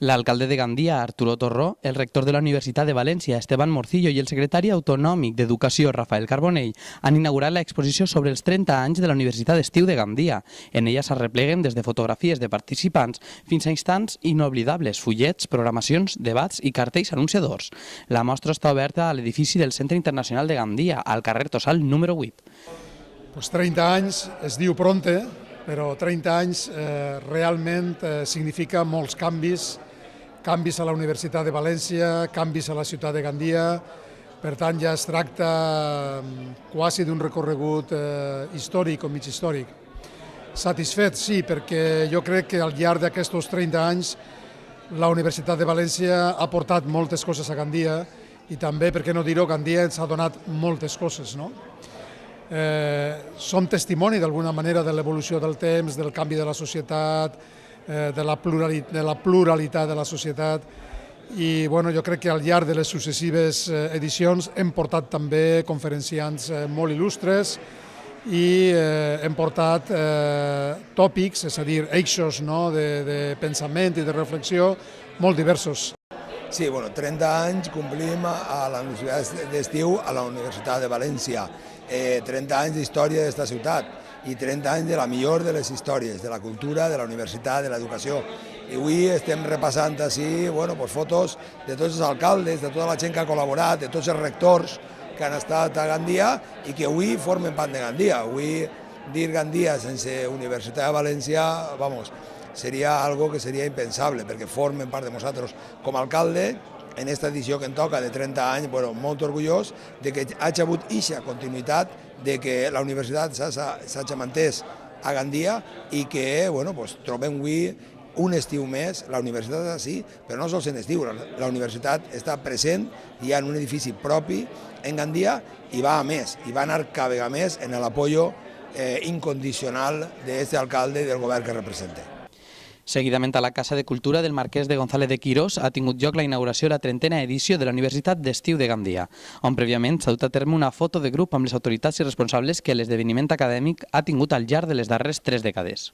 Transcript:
L'alcalde de Gandia, Arturo Torró, el rector de la Universitat de València, Esteban Morcillo, i el secretari autonòmic d'Educació, Rafael Carbonell, han inaugurat l'exposició sobre els 30 anys de la Universitat d'Estiu de Gandia. En ella s'arrepleguen des de fotografies de participants fins a instants inoblidables, fullets, programacions, debats i cartells anunciadors. La mostra està oberta a l'edifici del Centre Internacional de Gandia, al carrer Tossal número 8. 30 anys es diu pronte, però 30 anys realment significa molts canvis a la Universitat de València, canvis a la ciutat de Gandia. Per tant, ja es tracta quasi d'un recorregut històric o mig històric. Satisfet, sí, perquè jo crec que al llarg d'aquests 30 anys la Universitat de València ha portat moltes coses a Gandia i també, per què no dir-ho, Gandia ens ha donat moltes coses, no? Som testimoni d'alguna manera de l'evolució del temps, del canvi de la societat, de la pluralitat de la societat i jo crec que al llarg de les successives edicions hem portat també conferenciants molt il·lustres i hem portat tòpics, és a dir, eixos de pensament i de reflexió molt diversos. Sí, 30 anys complim a la Universitat d'Estiu a la Universitat de València, 30 anys d'història d'esta ciutat i 30 anys de la millor de les històries, de la cultura, de la universitat, de l'educació. I avui estem repassant així fotos de tots els alcaldes, de tota la gent que ha col·laborat, de tots els rectors que han estat a Gandia i que avui formen part de Gandia. Avui dir Gandia sense Universitat de València, seria algo que seria impensable, perquè formen part de nosaltres. Com a alcalde, en aquesta edició que em toca de 30 anys, molt orgullós de que hagi hagut aquesta continuïtat, de que la universitat s'hagi mantès a Gandia i que trobem avui un estiu més, la universitat és així, però no sols en estiu, la universitat està present, hi ha un edifici propi en Gandia i va a més, i va anar cada vegada més en l'apoyo incondicional d'aquest alcalde i del govern que representa. Seguidament a la Casa de Cultura del Marquès de González de Quirós ha tingut lloc la inauguració de la 30a edició de la Universitat d'Estiu de Gandia, on prèviament s'ha dut a terme una foto de grup amb les autoritats i responsables que l'esdeveniment acadèmic ha tingut al llarg de les darreres 3 dècades.